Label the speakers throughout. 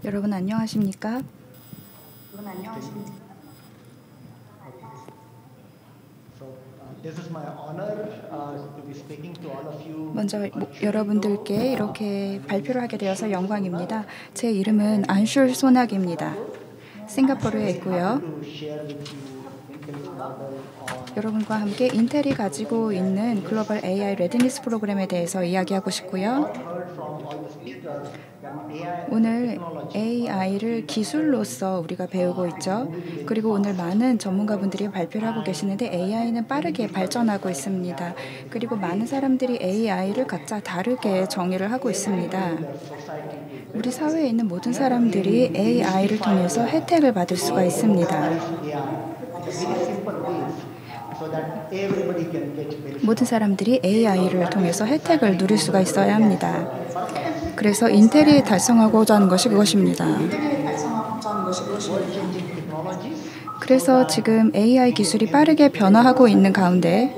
Speaker 1: 여러분 안녕하십니까? 먼저 여러분들께 이렇게 발표를 하게 되어서 영광입니다. 제 이름은 안슐 소낙입니다. 싱가포르에 있고요. 여러분과 함께 인텔이 가지고 있는 글로벌 AI 레디니스 프로그램에 대해서 이야기하고 싶고요. 오늘 AI를 기술로서 우리가 배우고 있죠. 그리고 오늘 많은 전문가분들이 발표를 하고 계시는데 AI는 빠르게 발전하고 있습니다. 그리고 많은 사람들이 AI를 각자 다르게 정의를 하고 있습니다. 우리 사회에 있는 모든 사람들이 AI를 통해서 혜택을 받을 수가 있습니다. 모든 사람들이 AI를 통해서 혜택을 누릴 수가 있어야 합니다. 그래서 인텔이 달성하고자 하는 것이 그것입니다. 그래서 지금 AI 기술이 빠르게 변화하고 있는 가운데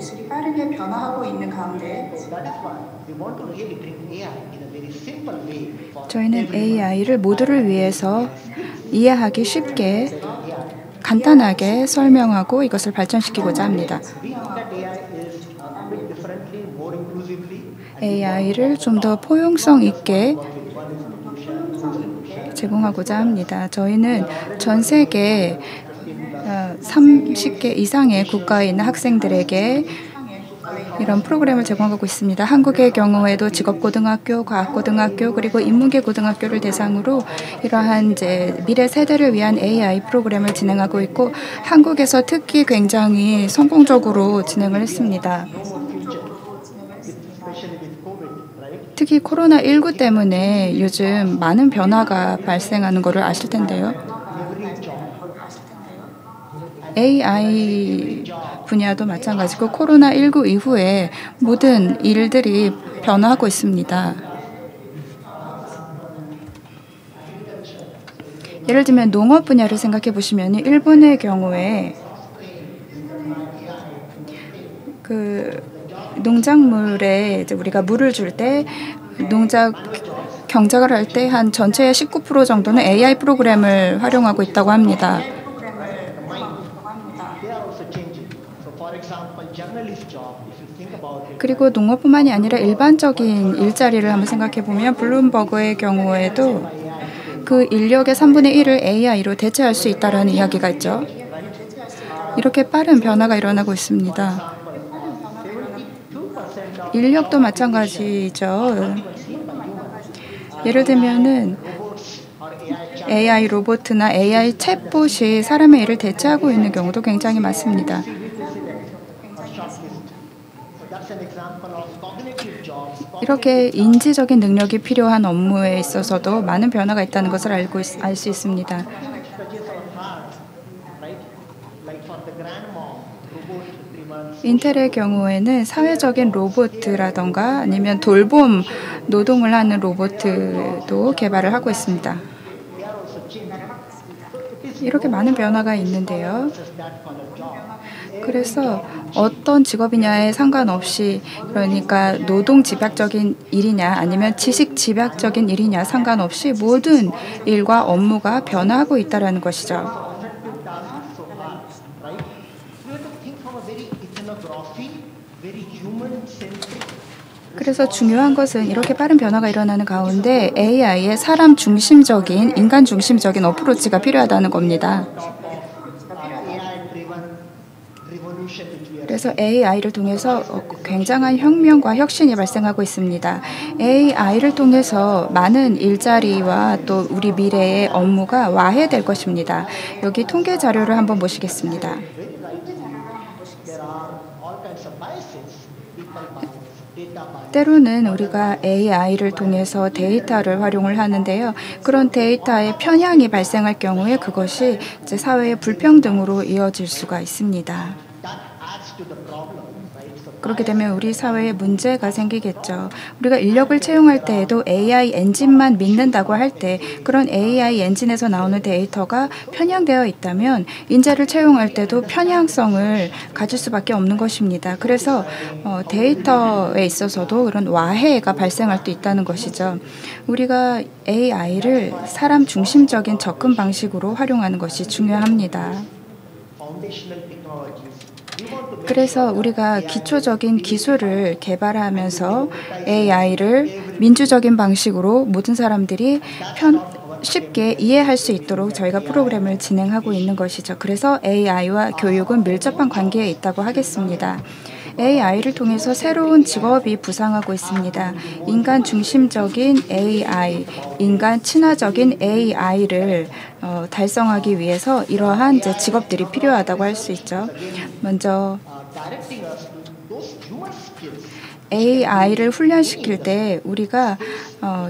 Speaker 1: 저희는 AI를 모두를 위해서 이해하기 쉽게 간단하게 설명하고 이것을 발전시키고자 합니다. AI를 좀 더 포용성 있게 제공하고자 합니다. 저희는 전 세계 30개 이상의 국가에 있는 학생들에게 이런 프로그램을 제공하고 있습니다. 한국의 경우에도 직업고등학교, 과학고등학교, 그리고 인문계 고등학교를 대상으로 이러한 이제 미래 세대를 위한 AI 프로그램을 진행하고 있고 한국에서 특히 굉장히 성공적으로 진행을 했습니다. 특히 코로나19 때문에 요즘 많은 변화가 발생하는 것을 아실 텐데요. AI 분야도 마찬가지고 코로나19 이후에 모든 일들이 변화하고 있습니다. 예를 들면 농업 분야를 생각해 보시면 일본의 경우에 농작물에 이제 우리가 물을 줄 때 경작을 할 때 한 전체의 19% 정도는 AI 프로그램을 활용하고 있다고 합니다. 그리고 농업뿐만이 아니라 일반적인 일자리를 한번 생각해 보면 블룸버그의 경우에도 그 인력의 3분의 1을 AI로 대체할 수 있다는 이야기가 있죠. 이렇게 빠른 변화가 일어나고 있습니다. 인력도 마찬가지죠. 예를 들면은 AI 로봇이나 AI 챗봇이 사람의 일을 대체하고 있는 경우도 굉장히 많습니다. 이렇게 인지적인 능력이 필요한 업무에 있어서도 많은 변화가 있다는 것을 알 수 있습니다. 인텔의 경우에는 사회적인 로봇이라던가 아니면 돌봄 노동을 하는 로봇도 개발을 하고 있습니다. 이렇게 많은 변화가 있는데요. 그래서 어떤 직업이냐에 상관없이 그러니까 노동 집약적인 일이냐 아니면 지식 집약적인 일이냐 상관없이 모든 일과 업무가 변화하고 있다는 것이죠. 그래서 중요한 것은 이렇게 빠른 변화가 일어나는 가운데 AI의 사람 중심적인, 인간 중심적인 어프로치가 필요하다는 겁니다. 그래서 AI를 통해서 굉장한 혁명과 혁신이 발생하고 있습니다. AI를 통해서 많은 일자리와 또 우리 미래의 업무가 와해될 것입니다. 여기 통계 자료를 한번 보시겠습니다. 때로는 우리가 AI를 통해서 데이터를 활용을 하는데요. 그런 데이터의 편향이 발생할 경우에 그것이 이제 사회의 불평등으로 이어질 수가 있습니다. 그렇게 되면 우리 사회에 문제가 생기겠죠. 우리가 인력을 채용할 때에도 AI 엔진만 믿는다고 할 때 그런 AI 엔진에서 나오는 데이터가 편향되어 있다면 인재를 채용할 때도 편향성을 가질 수밖에 없는 것입니다. 그래서 데이터에 있어서도 그런 와해가 발생할 수 있다는 것이죠. 우리가 AI를 사람 중심적인 접근 방식으로 활용하는 것이 중요합니다. 그래서 우리가 기초적인 기술을 개발하면서 AI를 민주적인 방식으로 모든 사람들이 쉽게 이해할 수 있도록 저희가 프로그램을 진행하고 있는 것이죠. 그래서 AI와 교육은 밀접한 관계에 있다고 하겠습니다. AI를 통해서 새로운 직업이 부상하고 있습니다. 인간 중심적인 AI, 인간 친화적인 AI를 달성하기 위해서 이러한 이제 직업들이 필요하다고 할 수 있죠. 먼저 AI를 훈련시킬 때 우리가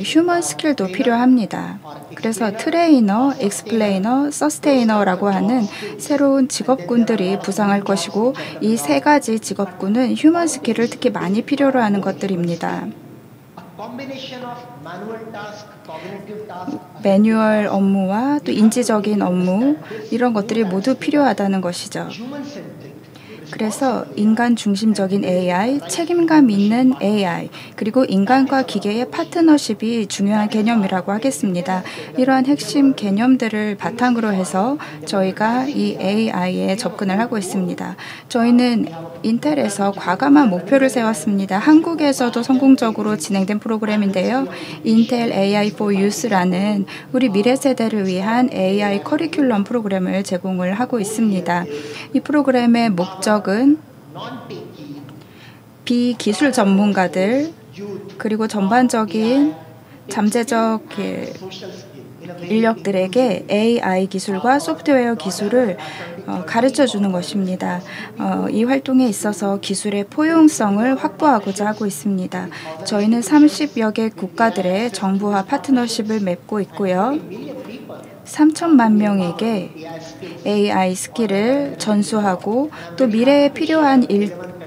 Speaker 1: 휴먼 스킬도 필요합니다. 그래서 트레이너, 익스플레이너, 서스테이너라고 하는 새로운 직업군들이 부상할 것이고 이 세 가지 직업군은 휴먼 스킬을 특히 많이 필요로 하는 것들입니다. 매뉴얼 업무와 또 인지적인 업무 이런 것들이 모두 필요하다는 것이죠. 그래서 인간 중심적인 AI, 책임감 있는 AI, 그리고 인간과 기계의 파트너십이 중요한 개념이라고 하겠습니다. 이러한 핵심 개념들을 바탕으로 해서 저희가 이 AI에 접근을 하고 있습니다. 저희는 인텔에서 과감한 목표를 세웠습니다. 한국에서도 성공적으로 진행된 프로그램인데요. 인텔 AI for Youth라는 우리 미래 세대를 위한 AI 커리큘럼 프로그램을 제공을 하고 있습니다. 이 프로그램의 목적은 비기술 전문가들 그리고 전반적인 잠재적 인력들에게 AI 기술과 소프트웨어 기술을 가르쳐 주는 것입니다. 이 활동에 있어서 기술의 포용성을 확보하고자 하고 있습니다. 저희는 30여 개 국가들의 정부와 파트너십을 맺고 있고요. 3천만 명에게 AI 스킬을 전수하고 또 미래에 필요한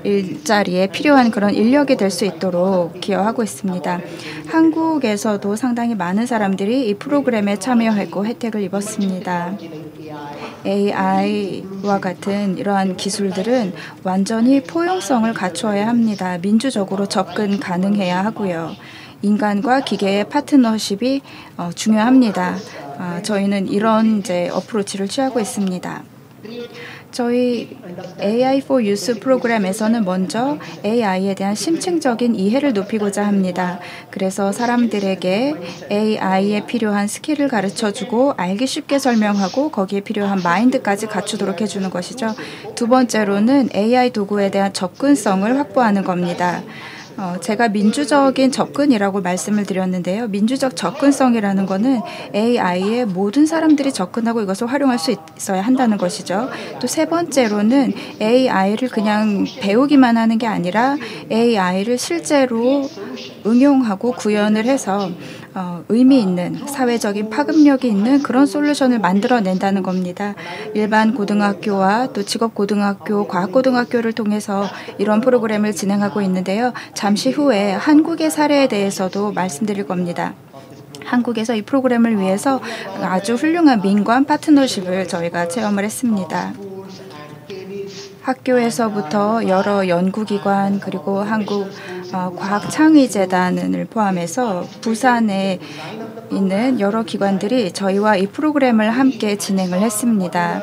Speaker 1: 일자리에 필요한 그런 인력이 될 수 있도록 기여하고 있습니다. 한국에서도 상당히 많은 사람들이 이 프로그램에 참여했고 혜택을 입었습니다. AI와 같은 이러한 기술들은 완전히 포용성을 갖추어야 합니다. 민주적으로 접근 가능해야 하고요. 인간과 기계의 파트너십이 중요합니다. 저희는 이런 이제 어프로치를 취하고 있습니다. 저희 AI for Youth 프로그램에서는 먼저 AI에 대한 심층적인 이해를 높이고자 합니다. 그래서 사람들에게 AI에 필요한 스킬을 가르쳐주고 알기 쉽게 설명하고 거기에 필요한 마인드까지 갖추도록 해주는 것이죠. 두 번째로는 AI 도구에 대한 접근성을 확보하는 겁니다. 제가 민주적인 접근이라고 말씀을 드렸는데요. 민주적 접근성이라는 것은 AI에 모든 사람들이 접근하고 이것을 활용할 수 있어야 한다는 것이죠. 또 세 번째로는 AI를 그냥 배우기만 하는 게 아니라 AI를 실제로 응용하고 구현을 해서 의미 있는 사회적인 파급력이 있는 그런 솔루션을 만들어낸다는 겁니다. 일반 고등학교와 또 직업고등학교, 과학고등학교를 통해서 이런 프로그램을 진행하고 있는데요. 잠시 후에 한국의 사례에 대해서도 말씀드릴 겁니다. 한국에서 이 프로그램을 위해서 아주 훌륭한 민관 파트너십을 저희가 체험을 했습니다. 학교에서부터 여러 연구기관 그리고 한국과학창의재단을 포함해서 부산에 있는 여러 기관들이 저희와 이 프로그램을 함께 진행을 했습니다.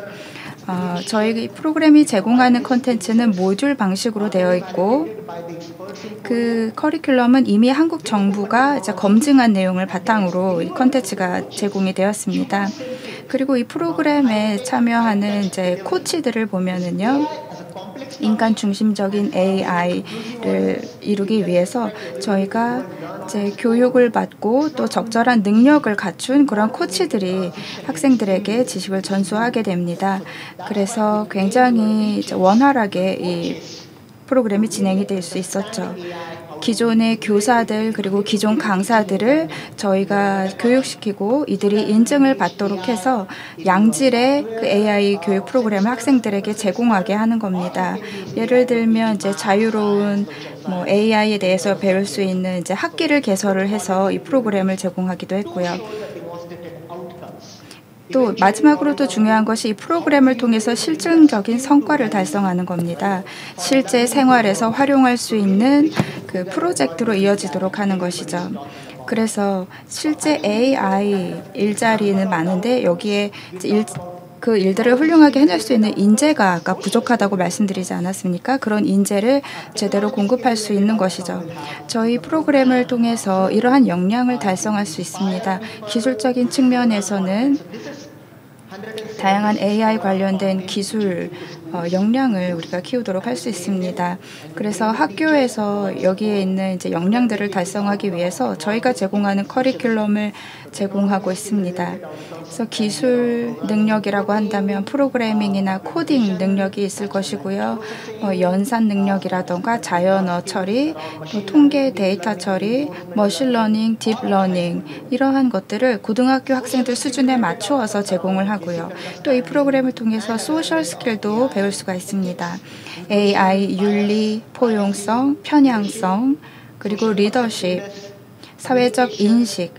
Speaker 1: 저희 프로그램이 제공하는 콘텐츠는 모듈 방식으로 되어 있고 그 커리큘럼은 이미 한국 정부가 이제 검증한 내용을 바탕으로 이 콘텐츠가 제공이 되었습니다. 그리고 이 프로그램에 참여하는 이제 코치들을 보면은요. 인간 중심적인 AI를 이루기 위해서 저희가 이제 교육을 받고 또 적절한 능력을 갖춘 그런 코치들이 학생들에게 지식을 전수하게 됩니다. 그래서 굉장히 원활하게 이 프로그램이 진행이 될 수 있었죠. 기존의 교사들 그리고 기존 강사들을 저희가 교육시키고 이들이 인증을 받도록 해서 양질의 그 AI 교육 프로그램을 학생들에게 제공하게 하는 겁니다. 예를 들면 이제 자유로운 AI에 대해서 배울 수 있는 이제 학기를 개설을 해서 이 프로그램을 제공하기도 했고요. 또 마지막으로 또 중요한 것이 이 프로그램을 통해서 실증적인 성과를 달성하는 겁니다. 실제 생활에서 활용할 수 있는 그 프로젝트로 이어지도록 하는 것이죠. 그래서 실제 AI 일자리는 많은데 여기에 그 일들을 훌륭하게 해낼 수 있는 인재가 아까 부족하다고 말씀드리지 않았습니까? 그런 인재를 제대로 공급할 수 있는 것이죠. 저희 프로그램을 통해서 이러한 역량을 달성할 수 있습니다. 기술적인 측면에서는 다양한 AI 관련된 기술 역량을 우리가 키우도록 할 수 있습니다. 그래서 학교에서 여기에 있는 이제 역량들을 달성하기 위해서 저희가 제공하는 커리큘럼을 제공하고 있습니다. 그래서 기술 능력이라고 한다면 프로그래밍이나 코딩 능력이 있을 것이고요. 연산 능력이라던가 자연어 처리, 또 통계 데이터 처리, 머신러닝, 딥러닝 이러한 것들을 고등학교 학생들 수준에 맞추어서 제공을 하고요. 또 이 프로그램을 통해서 소셜 스킬도 배울 수가 있습니다. AI, 윤리, 포용성, 편향성, 그리고 리더십, 사회적 인식,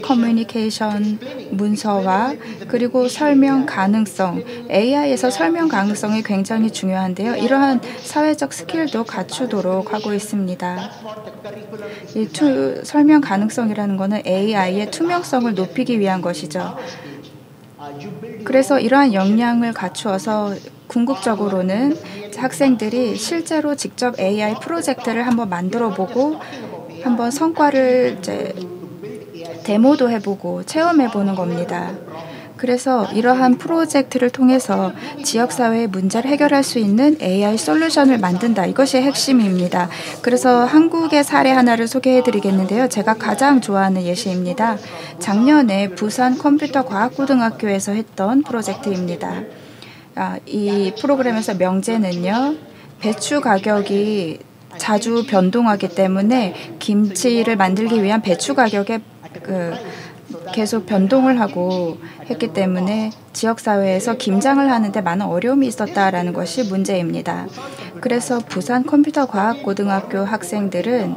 Speaker 1: 커뮤니케이션, 문서화, 그리고 설명 가능성. AI에서 설명 가능성이 굉장히 중요한데요. 이러한 사회적 스킬도 갖추도록 하고 있습니다. 이 설명 가능성이라는 것은 AI의 투명성을 높이기 위한 것이죠. 그래서 이러한 역량을 갖추어서 궁극적으로는 학생들이 실제로 직접 AI 프로젝트를 한번 만들어 보고 한번 성과를 이제 데모도 해보고 체험해보는 겁니다. 그래서 이러한 프로젝트를 통해서 지역사회의 문제를 해결할 수 있는 AI 솔루션을 만든다. 이것이 핵심입니다. 그래서 한국의 사례 하나를 소개해드리겠는데요. 제가 가장 좋아하는 예시입니다. 작년에 부산 컴퓨터과학고등학교에서 했던 프로젝트입니다. 이 프로그램에서 명제는요. 배추 가격이 자주 변동하기 때문에 김치를 만들기 위한 배추 가격에 계속 변동을 하고 했기 때문에 지역사회에서 김장을 하는데 많은 어려움이 있었다라는 것이 문제입니다. 그래서 부산 컴퓨터과학고등학교 학생들은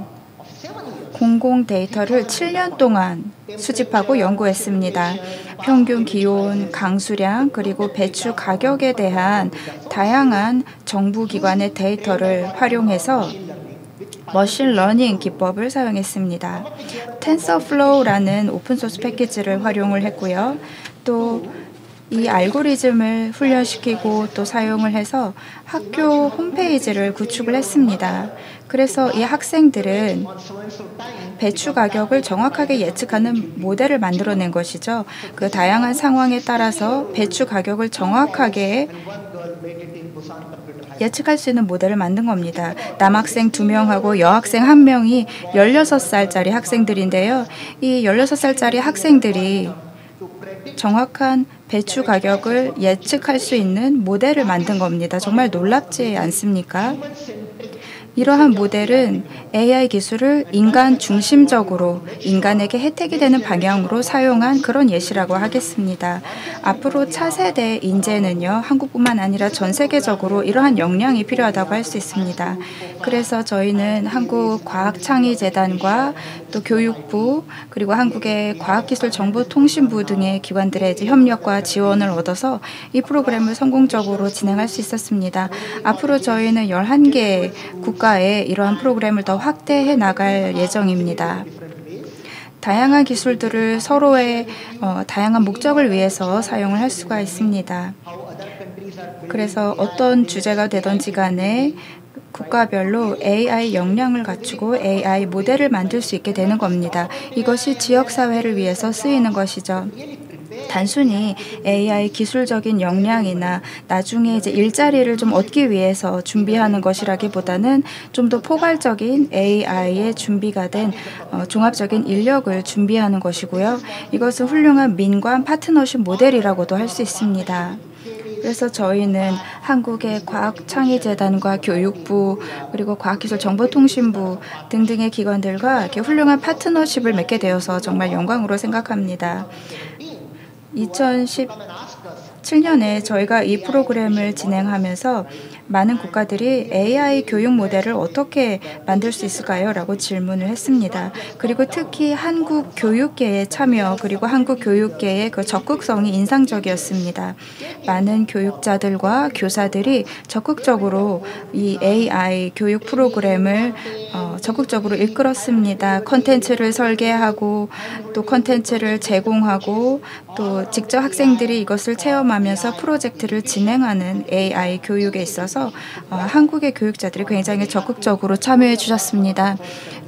Speaker 1: 공공 데이터를 7년 동안 수집하고 연구했습니다. 평균 기온, 강수량, 그리고 배추 가격에 대한 다양한 정부기관의 데이터를 활용해서 머신러닝 기법을 사용했습니다. 텐서플로우라는 오픈소스 패키지를 활용을 했고요. 또 이 알고리즘을 훈련시키고 또 사용을 해서 학교 홈페이지를 구축을 했습니다. 그래서 이 학생들은 배추 가격을 정확하게 예측하는 모델을 만들어낸 것이죠. 그 다양한 상황에 따라서 배추 가격을 정확하게 예측할 수 있는 모델을 만든 겁니다. 남학생 2명하고 여학생 1명이 16살짜리 학생들인데요. 이 16살짜리 학생들이 정확한 배추 가격을 예측할 수 있는 모델을 만든 겁니다. 정말 놀랍지 않습니까? 이러한 모델은 AI 기술을 인간 중심적으로 인간에게 혜택이 되는 방향으로 사용한 그런 예시라고 하겠습니다. 앞으로 차세대 인재는요, 한국뿐만 아니라 전 세계적으로 이러한 역량이 필요하다고 할 수 있습니다. 그래서 저희는 한국과학창의재단과 또 교육부 그리고 한국의 과학기술정보통신부 등의 기관들의 협력과 지원을 얻어서 이 프로그램을 성공적으로 진행할 수 있었습니다. 앞으로 저희는 11개 국가에 이러한 프로그램을 더 확대해 나갈 예정입니다. 다양한 기술들을 서로의 다양한 목적을 위해서 사용을 할 수가 있습니다. 그래서 어떤 주제가 되든지 간에 국가별로 AI 역량을 갖추고 AI 모델을 만들 수 있게 되는 겁니다. 이것이 지역사회를 위해서 쓰이는 것이죠. 단순히 AI 기술적인 역량이나 나중에 이제 일자리를 좀 얻기 위해서 준비하는 것이라기보다는 좀 더 포괄적인 AI에 준비가 된 종합적인 인력을 준비하는 것이고요. 이것은 훌륭한 민관 파트너십 모델이라고도 할 수 있습니다. 그래서 저희는 한국의 과학창의재단과 교육부 그리고 과학기술정보통신부 등등의 기관들과 이렇게 훌륭한 파트너십을 맺게 되어서 정말 영광으로 생각합니다. 2017년에 저희가 이 프로그램을 진행하면서 많은 국가들이 AI 교육 모델을 어떻게 만들 수 있을까요? 라고 질문을 했습니다. 그리고 특히 한국 교육계의 참여 그리고 한국 교육계의 그 적극성이 인상적이었습니다. 많은 교육자들과 교사들이 적극적으로 이 AI 교육 프로그램을 적극적으로 이끌었습니다. 콘텐츠를 설계하고 또 콘텐츠를 제공하고 또 직접 학생들이 이것을 체험하면서 프로젝트를 진행하는 AI 교육에 있어서 한국의 교육자들이 굉장히 적극적으로 참여해 주셨습니다.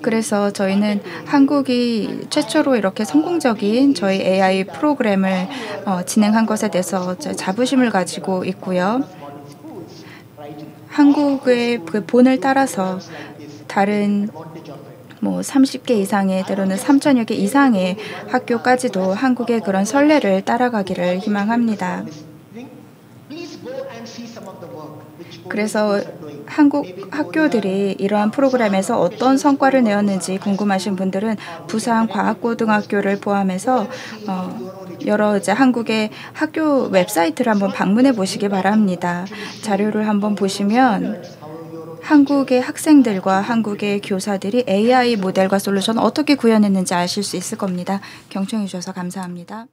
Speaker 1: 그래서 저희는 한국이 최초로 이렇게 성공적인 저희 AI 프로그램을 진행한 것에 대해서 자부심을 가지고 있고요. 한국의 그 본을 따라서 다른 30개 이상의 때로는 3천여 개 이상의 학교까지도 한국의 그런 선례를 따라가기를 희망합니다. 그래서 한국 학교들이 이러한 프로그램에서 어떤 성과를 내었는지 궁금하신 분들은 부산과학고등학교를 포함해서 여러 한국의 학교 웹사이트를 한번 방문해 보시기 바랍니다. 자료를 한번 보시면 한국의 학생들과 한국의 교사들이 AI 모델과 솔루션 어떻게 구현했는지 아실 수 있을 겁니다. 경청해 주셔서 감사합니다.